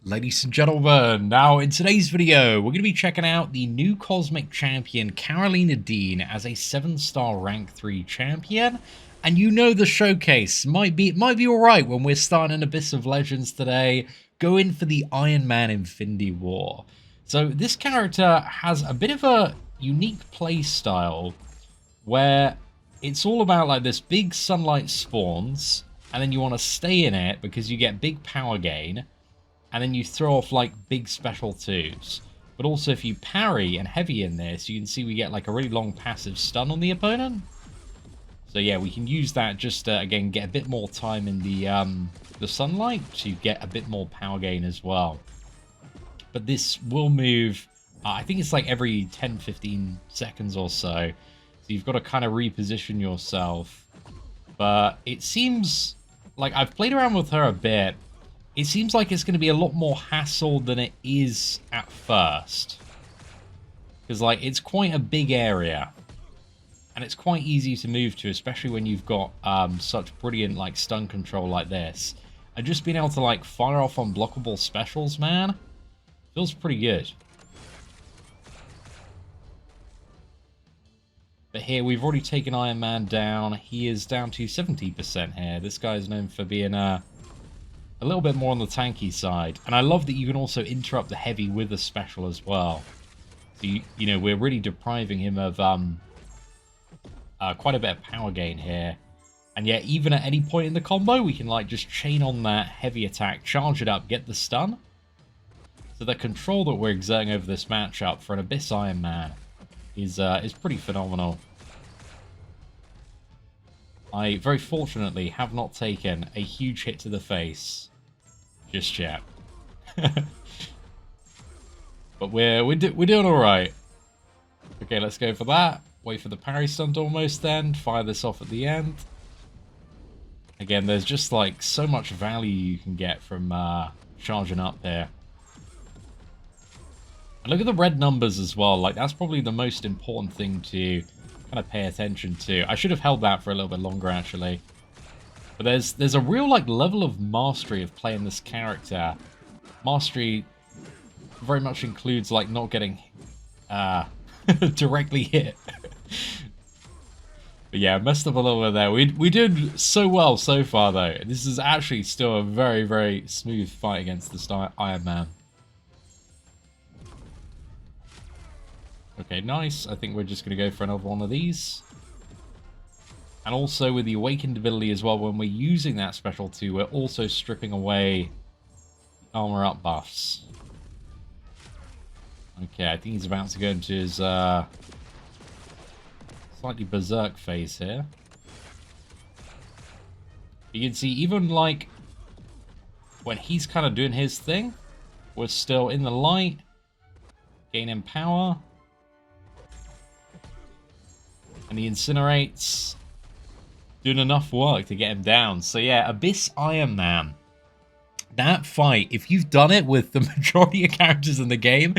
Ladies and gentlemen, now in today's video, we're going to be checking out the new Cosmic Champion, Karolina Dean, as a 7-star Rank 3 champion. And you know the showcase might be alright when we're starting an Abyss of Legends today, going for the Iron Man Infinity War. So this character has a bit of a unique play style, where it's all about like this big sunlight spawns, and then you want to stay in it because you get big power gain. And then you throw off like big special 2s. But also if you parry and heavy in this, you can see we get like a really long passive stun on the opponent. So yeah, we can use that just to, again, get a bit more time in the sunlight to get a bit more power gain as well. But this will move, I think it's like every 10-15 seconds or so. So you've got to kind of reposition yourself. But it seems like I've played around with her a bit. It seems like it's going to be a lot more hassle than it is at first. Because, like, it's quite a big area. And it's quite easy to move to, especially when you've got such brilliant, like, stun control like this. And just being able to, like, fire off unblockable specials, man, feels pretty good. But here, we've already taken Iron Man down. He is down to 70% here. This guy's known for being a little bit more on the tanky side. And I love that you can also interrupt the heavy with a special as well. So, you know, we're really depriving him of quite a bit of power gain here. And yet, even at any point in the combo, we can, like, just chain on that heavy attack, charge it up, get the stun. So the control that we're exerting over this matchup for an Abyss Iron Man is pretty phenomenal. I, very fortunately, have not taken a huge hit to the face just yet. But we're doing alright. Okay, let's go for that. Wait for the parry stun to almost end. Fire this off at the end. Again, there's just like so much value you can get from charging up here. And look at the red numbers as well. Like, that's probably the most important thing to kind of pay attention to. I should have held that for a little bit longer, actually. But there's a real, like, level of mastery of playing this character. Mastery very much includes, like, not getting directly hit. But yeah, messed up a little bit there. We did so well so far, though. This is actually still a very, very smooth fight against this Iron Man. Okay, nice. I think we're just going to go for another one of these. And also with the Awakened ability as well, when we're using that special 2, we're also stripping away armor up buffs. Okay, I think he's about to go into his slightly berserk phase here. You can see even like when he's kind of doing his thing, we're still in the light, gaining power. And he incinerates, doing enough work to get him down. So yeah, Abyss Iron Man. That fight, if you've done it with the majority of characters in the game,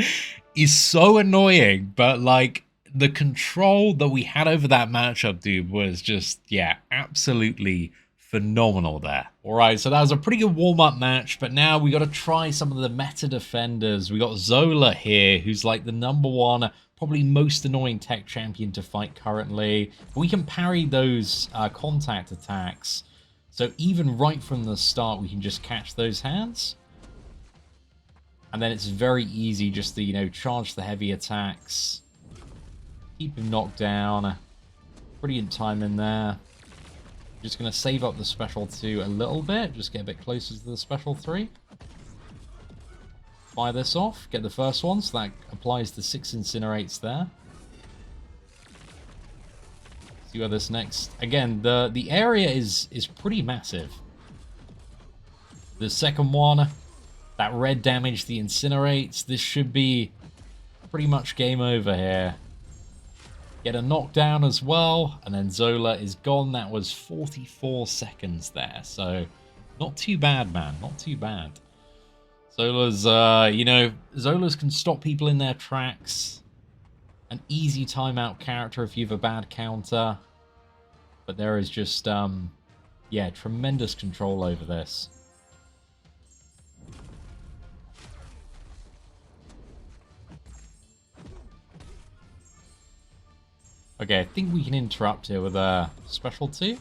is so annoying. But like, the control that we had over that matchup, dude, was just, yeah, absolutely phenomenal there. Alright, so that was a pretty good warm-up match, but now we got to try some of the meta defenders. We got Zola here, who's like the #1, probably most annoying tech champion to fight currently. We can parry those contact attacks. So even right from the start, we can just catch those hands. And then it's very easy just to, you know, charge the heavy attacks. Keep him knocked down. Brilliant time in there. Just going to save up the special 2 a little bit. Just get a bit closer to the special 3. Fire this off. Get the first one. So that applies the 6 incinerates there. See where this next... Again, the area is pretty massive. The second one, that red damage, the incinerates. This should be pretty much game over here. Get a knockdown as well, and then Zola is gone. That was 44 seconds there, so not too bad, man. Not too bad. Zola's, you know, Zolas can stop people in their tracks. An easy timeout character if you have a bad counter. But there is just, yeah, tremendous control over this. Okay, I think we can interrupt here with a special 2.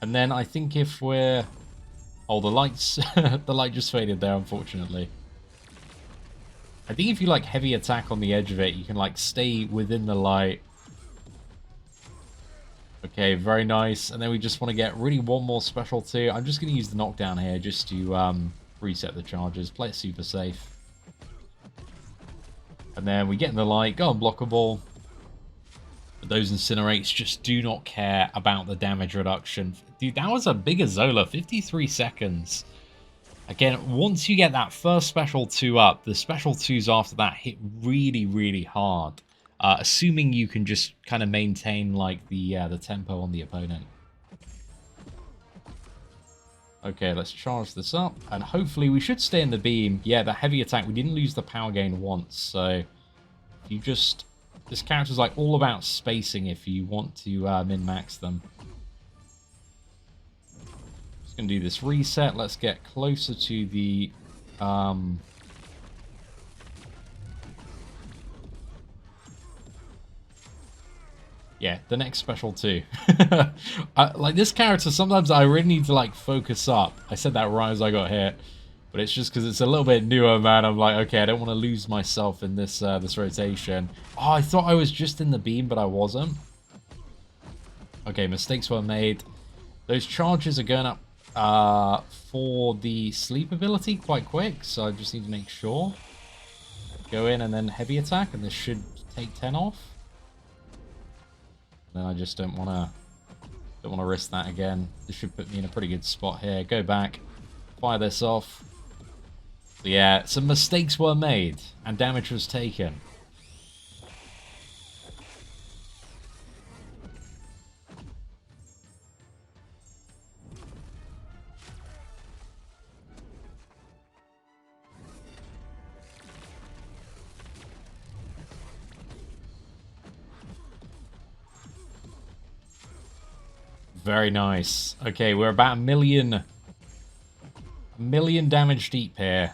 And then I think if we're... Oh, the lights... the light just faded there, unfortunately. I think if you, like, heavy attack on the edge of it, you can, like, stay within the light. Okay, very nice. And then we just want to get really one more special 2. I'm just going to use the knockdown here just to reset the charges. Play it super safe. And then we get in the light, go unblockable. But those incinerates just do not care about the damage reduction. Dude, that was a bigger Zola, 53 seconds. Again, once you get that first special 2 up, the special 2s after that hit really, really hard. Assuming you can just kind of maintain like the tempo on the opponent. Okay, let's charge this up, and hopefully we should stay in the beam. Yeah, the heavy attack, we didn't lose the power gain once, so if you just... This character's like all about spacing if you want to min-max them. Just gonna do this reset. Let's get closer to the... Yeah, the next special 2. Like, this character, sometimes I really need to, like, focus up. I said that right as I got hit. But it's just because it's a little bit newer, man. I'm like, okay, I don't want to lose myself in this this rotation. Oh, I thought I was just in the beam, but I wasn't. Okay, mistakes were made. Those charges are going up for the sleep ability quite quick, so I just need to make sure. Go in and then heavy attack, and this should take 10 off. Then I just don't want to risk that again. This should put me in a pretty good spot here. Go back, fire this off. So yeah, some mistakes were made and damage was taken. Very nice. Okay, we're about a million damage deep here.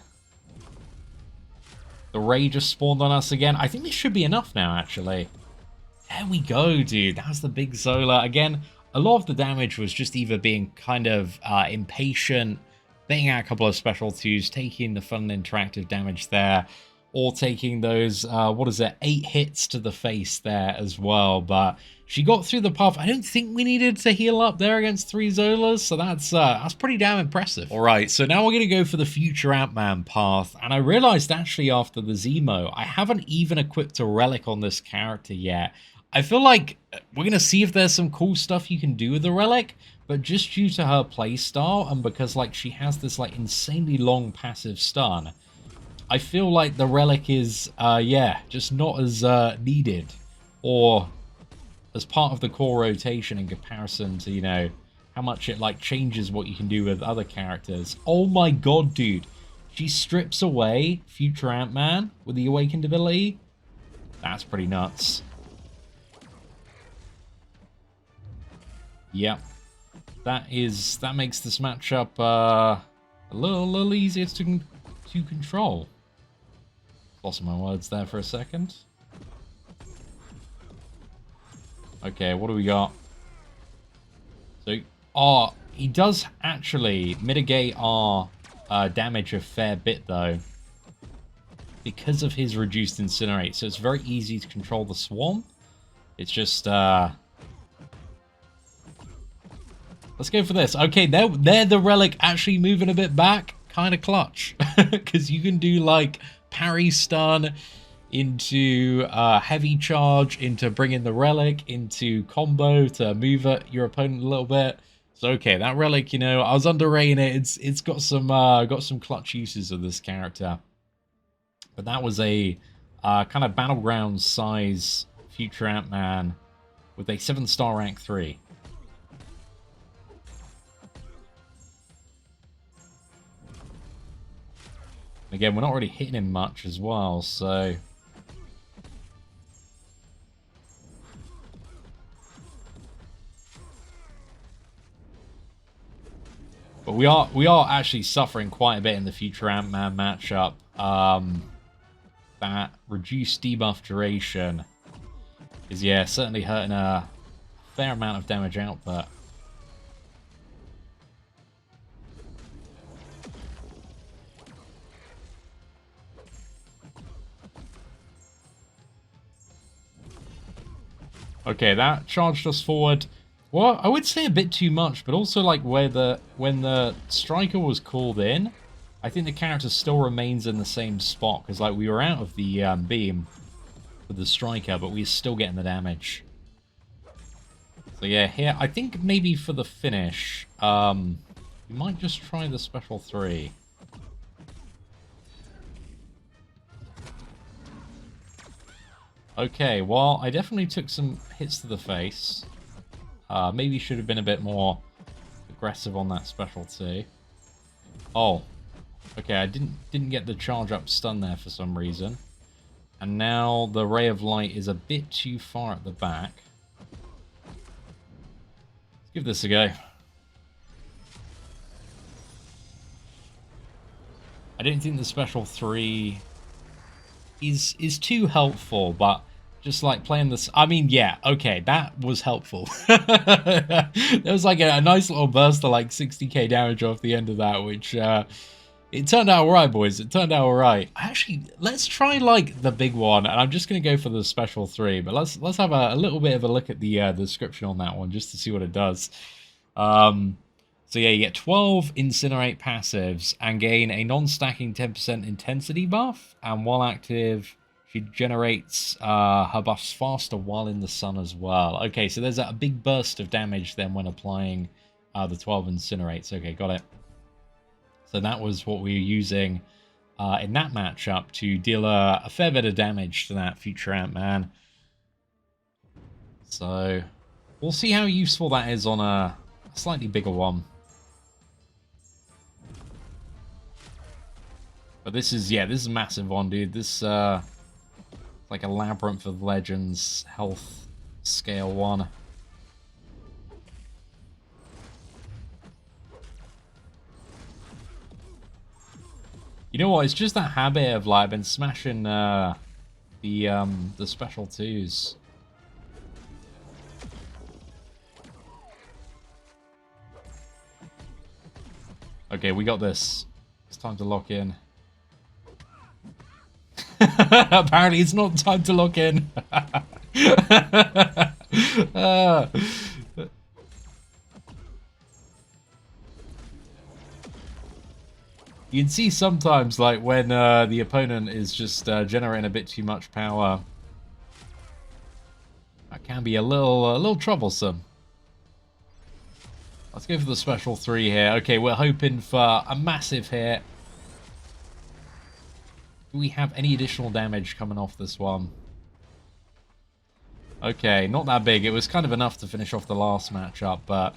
The Ray just spawned on us again. I think this should be enough now, actually. There we go, dude. That's the big Zola. Again, a lot of the damage was just either being kind of impatient, baiting out a couple of special 2s, taking the fun interactive damage there, or taking those, 8 hits to the face there as well. But she got through the path. I don't think we needed to heal up there against 3 Zolas, so that's pretty damn impressive. All right, so now we're going to go for the future Ant-Man path, and I realized actually after the Zemo, I haven't even equipped a relic on this character yet. I feel like we're going to see if there's some cool stuff you can do with the relic, but just due to her playstyle and because like she has this like insanely long passive stun, I feel like the relic is, just not as needed or as part of the core rotation in comparison to, you know, how much it like changes what you can do with other characters. Oh my god, dude. She strips away future Ant-Man with the Awakened ability. That's pretty nuts. Yep. That makes this matchup a little easier to control. Lost my words there for a second. Okay, what do we got? So, he does actually mitigate our damage a fair bit, though, because of his reduced incinerate. So it's very easy to control the swarm. It's just, let's go for this. Okay, there the relic actually moving a bit back. Kind of clutch. Because you can do, like, parry stun into heavy charge, into bringing the relic, into combo to move at your opponent a little bit. So okay, that relic, you know, I was underrating it. It's got some clutch uses of this character. But that was a kind of battleground size future Ant-Man with a 7-star rank 3. Again, we're not really hitting him much as well, so... But we are actually suffering quite a bit in the future Ant-Man matchup. That reduced debuff duration is, yeah, certainly hurting a fair amount of damage output. Okay, that charged us forward. Well, I would say a bit too much, but also like when the striker was called in, I think the character still remains in the same spot because like we were out of the beam with the striker, but we're still getting the damage. So yeah, here I think maybe for the finish, we might just try the special 3. Okay, well, I definitely took some hits to the face. Maybe should have been a bit more aggressive on that special 2. Oh, okay, I didn't get the charge up stun there for some reason. And now the ray of light is a bit too far at the back. Let's give this a go. I didn't think the special 3 is too helpful, but just like playing this, I mean, yeah, okay, that was helpful. There was like a nice little burst of like 60k damage off the end of that, which it turned out alright, boys. It turned out alright. Actually, let's try like the big one, and I'm just gonna go for the special 3, but let's have a little bit of a look at the description on that one just to see what it does. So yeah, you get 12 Incinerate passives and gain a non-stacking 10% intensity buff. And while active, she generates her buffs faster while in the sun as well. Okay, so there's a big burst of damage then when applying the 12 Incinerates. Okay, got it. So that was what we were using in that matchup to deal a fair bit of damage to that future Ant-Man. So we'll see how useful that is on a slightly bigger one. But this is, yeah, this is a massive one, dude. This, like a Labyrinth of Legends health scale one. You know what? It's just that habit of, like, I've been smashing, the special 2s. Okay, we got this. It's time to lock in. Apparently, it's not time to lock in. You can see sometimes, like, when the opponent is just generating a bit too much power, that can be a little troublesome. Let's go for the special 3 here. Okay, we're hoping for a massive hit. Do we have any additional damage coming off this one? Okay, not that big. It was kind of enough to finish off the last matchup, but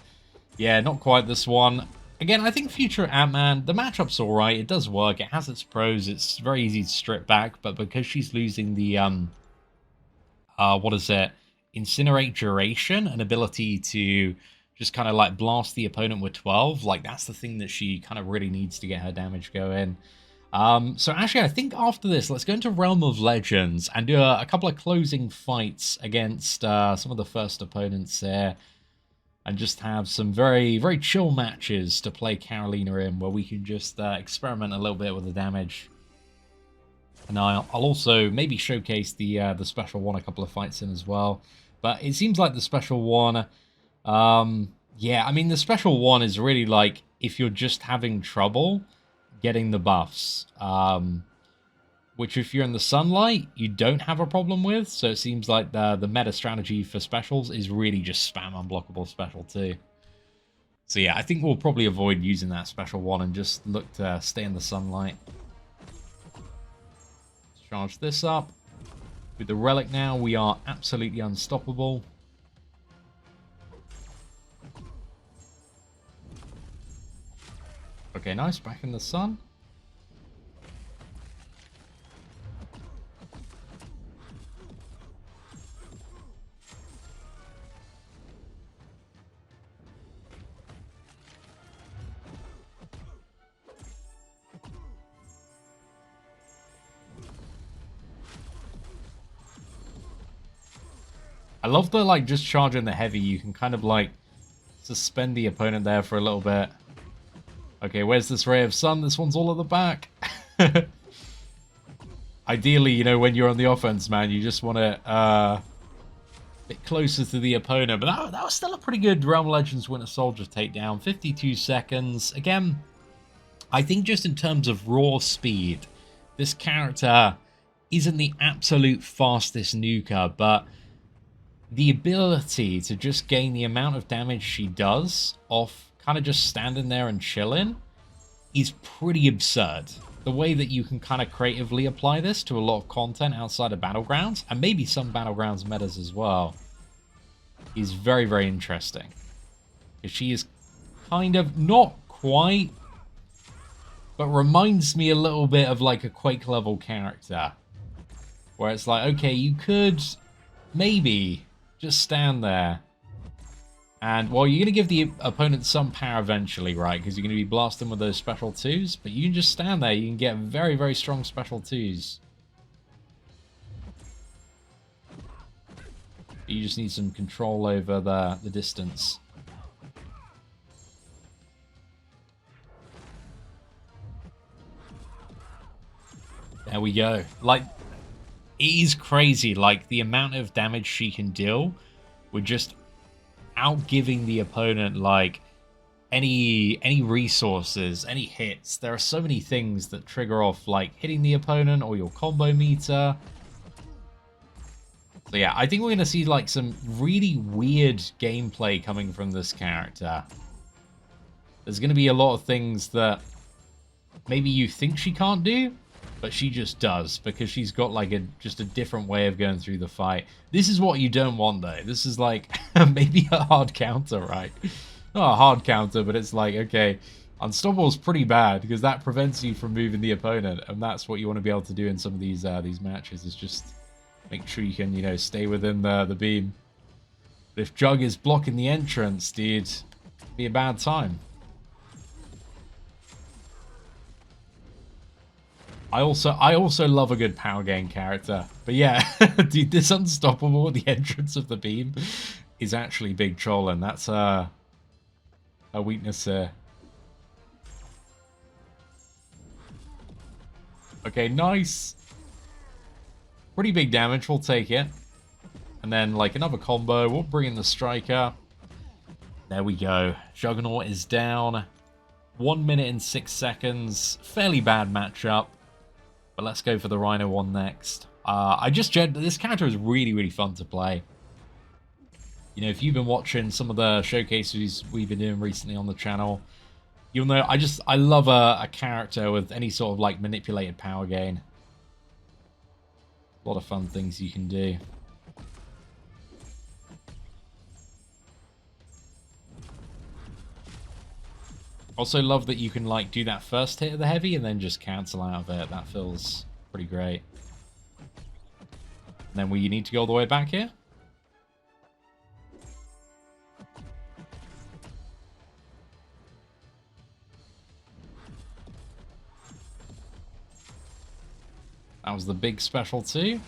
yeah, not quite this one. Again, I think future Ant-Man, the matchup's alright. It does work. It has its pros. It's very easy to strip back, but because she's losing the, what is it? Incinerate duration, an ability to just kind of like blast the opponent with 12. Like, that's the thing that she kind of really needs to get her damage going. So actually, I think after this, let's go into Realm of Legends and do a couple of closing fights against some of the first opponents there. And just have some very, very chill matches to play Karolina in, where we can just experiment a little bit with the damage. And I'll also maybe showcase the special one a couple of fights in as well. But it seems like the special one, yeah, I mean, the special one is really like if you're just having trouble getting the buffs, which if you're in the sunlight, you don't have a problem with. So it seems like the meta strategy for specials is really just spam unblockable special too. So yeah, I think we'll probably avoid using that special one and just look to stay in the sunlight. Let's charge this up. With the relic now, we are absolutely unstoppable. Okay, nice. Back in the sun. I love the, like, just charging the heavy. You can kind of, like, suspend the opponent there for a little bit. Okay, where's this ray of sun? This one's all at the back. Ideally, you know, when you're on the offense, man, you just want to a bit closer to the opponent. But that was still a pretty good Realm Legends Winter Soldier takedown. 52 seconds. Again, I think just in terms of raw speed, this character isn't the absolute fastest nuker, but the ability to just gain the amount of damage she does off kind of just standing there and chilling is pretty absurd. The way that you can kind of creatively apply this to a lot of content outside of Battlegrounds, and maybe some Battlegrounds metas as well, is very, very interesting. Because she is kind of, not quite, but reminds me a little bit of like a Quake level character. Where it's like, okay, you could maybe just stand there. And, well, you're going to give the opponent some power eventually, right? Because you're going to be blasting with those special 2s. But you can just stand there. You can get very, very strong special 2s. You just need some control over the distance. There we go. Like, it is crazy. Like, the amount of damage she can deal with just outgiving the opponent, like, any resources, any hits. There are so many things that trigger off, like, hitting the opponent or your combo meter. So yeah, I think we're going to see, like, some really weird gameplay coming from this character. There's going to be a lot of things that maybe you think she can't do, but she just does, because she's got, like, just a different way of going through the fight. This is what you don't want, though. This is, like, maybe a hard counter, right? Not a hard counter, but it's like, okay, Unstoppable's pretty bad, because that prevents you from moving the opponent, and that's what you want to be able to do in some of these matches, is just make sure you can, you know, stay within the beam. But if Jug is blocking the entrance, dude, it'd be a bad time. I also love a good power gain character. But yeah, dude, this Unstoppable at the entrance of the beam is actually big troll, and that's a weakness here. Okay, nice. Pretty big damage, we'll take it. And then, like, another combo, we'll bring in the Striker. There we go. Juggernaut is down. 1 minute and 6 seconds. Fairly bad matchup. But let's go for the Rhino one next. This character is really, really fun to play. You know, if you've been watching some of the showcases we've been doing recently on the channel, you'll know I love a character with any sort of, like, manipulated power gain. A lot of fun things you can do. Also love that you can, like, do that first hit of the heavy and then just cancel out of it. That feels pretty great. And then we need to go all the way back here. That was the big special too.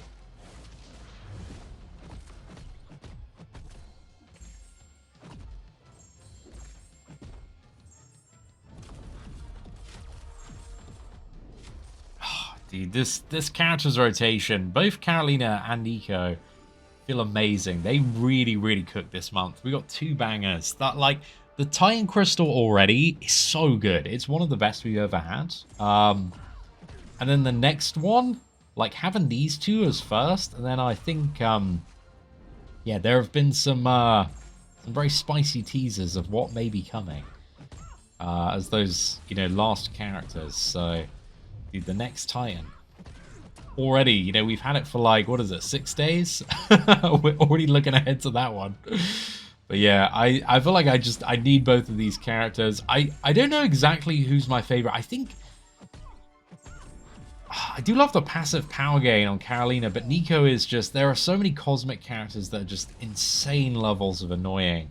Dude, this character's rotation, both Karolina and Nico feel amazing. They really, really cooked this month. We got 2 bangers. That, like, the Titan Crystal already is so good. It's one of the best we've ever had. And then the next one, like, having these 2 as first, and then I think, yeah, there have been some very spicy teasers of what may be coming as those, you know, last characters. So, dude, the next Titan. Already, you know, we've had it for, like, what is it, 6 days? We're already looking ahead to that one. But yeah, I feel like I need both of these characters. I don't know exactly who's my favorite. I think I do love the passive power gain on Karolina, but Nico is just, there are so many cosmic characters that are just insane levels of annoying.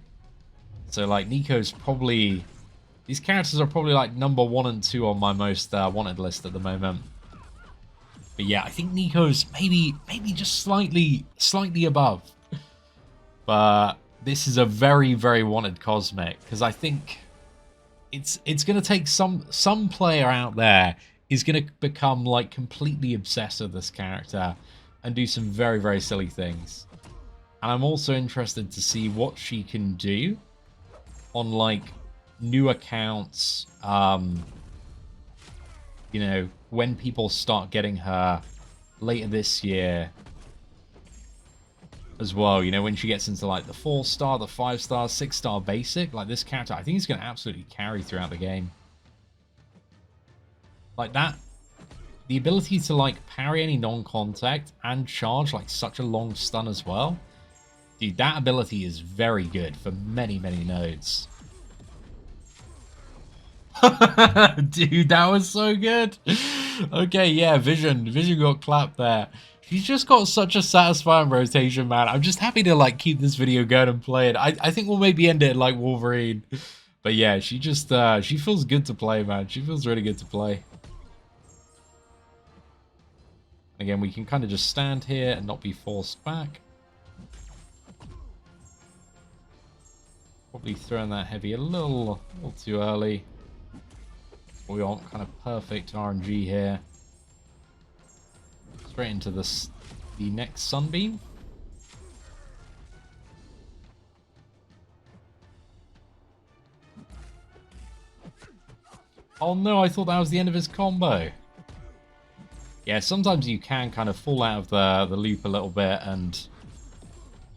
So, like, Nico's probably, these characters are probably, like, number 1 and 2 on my most wanted list at the moment. But yeah, I think Nico's maybe just slightly above. But this is a very, very wanted cosmic, because I think it's going to take some player out there is going to become like completely obsessed with this character and do some very, very silly things. And I'm also interested to see what she can do on like new accounts, you know, when people start getting her later this year as well, you know, when she gets into like the 4-star, the 5-star, 6-star basic, like this character, I think he's going to absolutely carry throughout the game. Like that, the ability to like parry any non-contact and charge like such a long stun as well. Dude, that ability is very good for many, many nodes. Dude, that was so good. Okay, yeah, Vision got clapped there. She's just got such a satisfying rotation, man. I'm just happy to like keep this video going and play it. I think we'll maybe end it like Wolverine. But yeah, she just she feels good to play, man. She feels really good to play. Again, we can kind of just stand here and not be forced back. Probably throwing that heavy a little too early. We want kind of perfect RNG here. Straight into the next Sunbeam. Oh no, I thought that was the end of his combo. Yeah, sometimes you can kind of fall out of the loop a little bit, and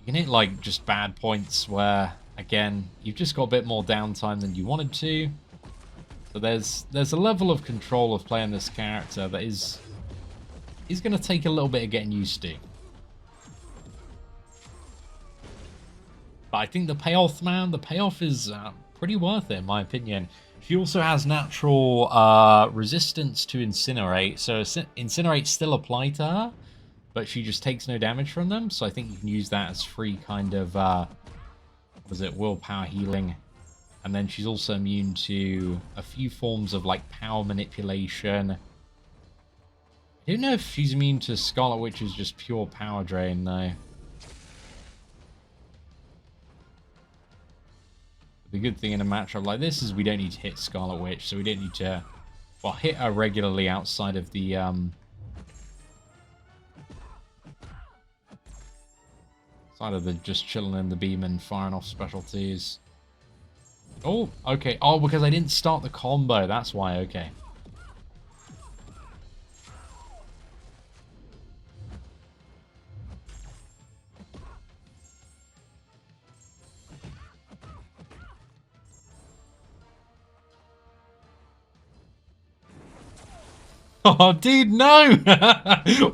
you can hit like just bad points where, again, you've just got a bit more downtime than you wanted to. So there's a level of control of playing this character that is going to take a little bit of getting used to. But I think the payoff, man, the payoff is pretty worth it, in my opinion. She also has natural resistance to Incinerate, so Incinerate still apply to her, but she just takes no damage from them, so I think you can use that as free kind of, what was it, willpower healing. And then she's also immune to a few forms of like power manipulation. I don't know if she's immune to Scarlet Witch's just pure power drain, though. The good thing in a matchup like this is we don't need to hit Scarlet Witch, so we don't need to, well, hit her regularly outside of the just chilling in the beam and firing off specialties. Oh, okay. Oh, because I didn't start the combo. That's why. Okay. Oh, dude, no!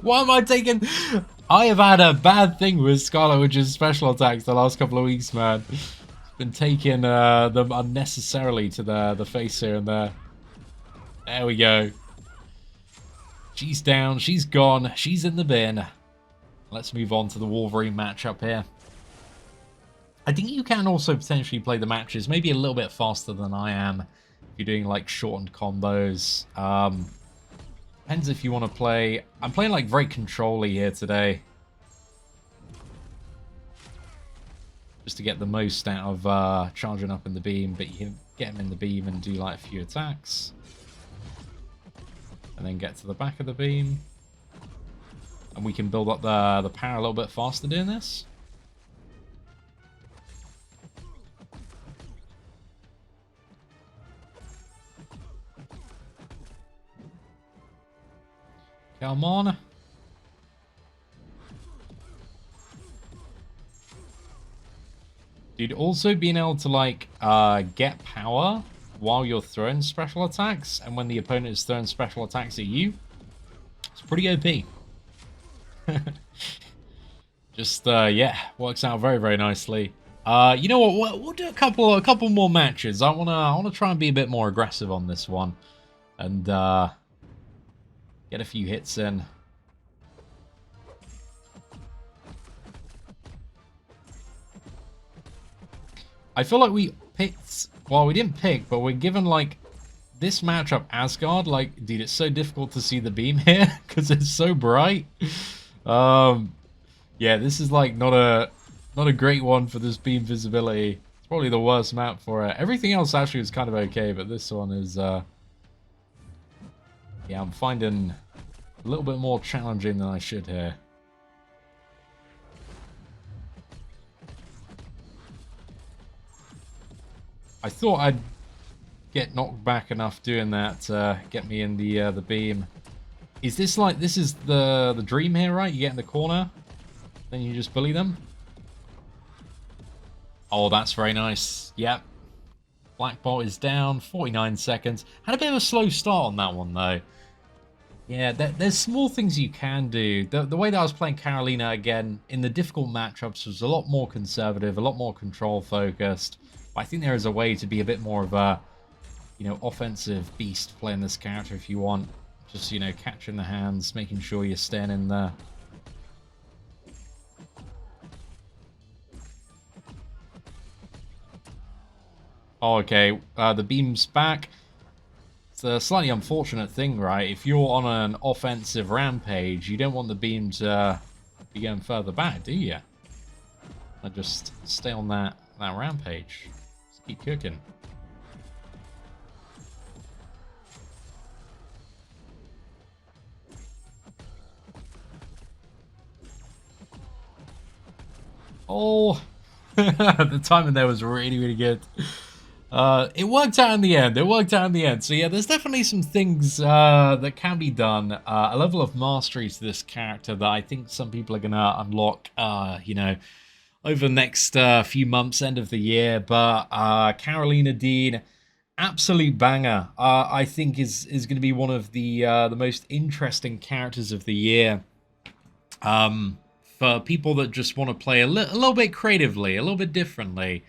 Why am I taking... I have had a bad thing with Scarlet Witch's special attacks the last couple of weeks, man. Been taking them unnecessarily to the face here and there. There we go. She's down. She's gone. She's in the bin. Let's move on to the Wolverine matchup here. I think you can also potentially play the matches maybe a little bit faster than I am. If you're doing like shortened combos. Depends if you want to play... I'm playing like very control-y here today. Just to get the most out of charging up in the beam, but you can get him in the beam and do like a few attacks. And then get to the back of the beam. And we can build up the power a little bit faster doing this. Come on. Dude, also being able to, like, get power while you're throwing special attacks, and when the opponent is throwing special attacks at you, it's pretty OP. Just, yeah, works out very, very nicely. You know what? We'll do a couple more matches. I wanna try and be a bit more aggressive on this one, and get a few hits in. I feel like we picked... Well, we didn't pick, but we're given, like, this matchup Asgard. Like, dude, it's so difficult to see the beam here because it's so bright. Yeah, this is, like, not a Not a great one for this beam visibility. It's probably the worst map for it. Everything else actually is kind of okay, but this one is, yeah, I'm finding a little bit more challenging than I should here. I thought I'd get knocked back enough doing that to get me in the beam. Is this like, this is the dream here, right? You get in the corner, then you just bully them? Oh, that's very nice. Yep. Black bot is down, 49 seconds. Had a bit of a slow start on that one, though. Yeah, there's small things you can do. The way that I was playing Karolina, again, in the difficult matchups was a lot more conservative, a lot more control-focused. I think there is a way to be a bit more of a, you know, offensive beast playing this character if you want. Just, you know, catching the hands, making sure you're staying in there. Oh, okay, the beam's back. It's a slightly unfortunate thing, right? If you're on an offensive rampage, you don't want the beam to be going further back, do you? I just stay on that rampage. Just keep cooking. Oh, the timing there was really, really good. It worked out in the end. It worked out in the end. So yeah, there's definitely some things that can be done. A level of mastery to this character that I think some people are going to unlock, you know, over the next few months, end of the year. But Karolina Dean, absolute banger. I think is going to be one of the most interesting characters of the year. For people that just want to play a little bit creatively, a little bit differently.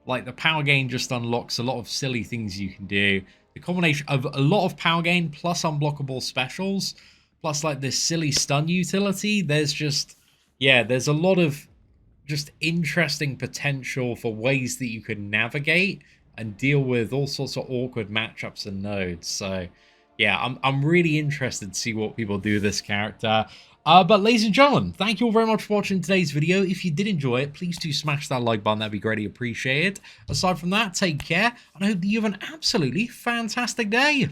Like, the power gain just unlocks a lot of silly things you can do. The combination of a lot of power gain plus unblockable specials, plus like this silly stun utility, there's just, yeah, there's a lot of just interesting potential for ways that you can navigate and deal with all sorts of awkward matchups and nodes. So yeah, I'm really interested to see what people do with this character. But ladies and gentlemen, thank you all very much for watching today's video. If you did enjoy it, please do smash that like button. That'd be greatly appreciated. Aside from that, take care, and I hope that you have an absolutely fantastic day.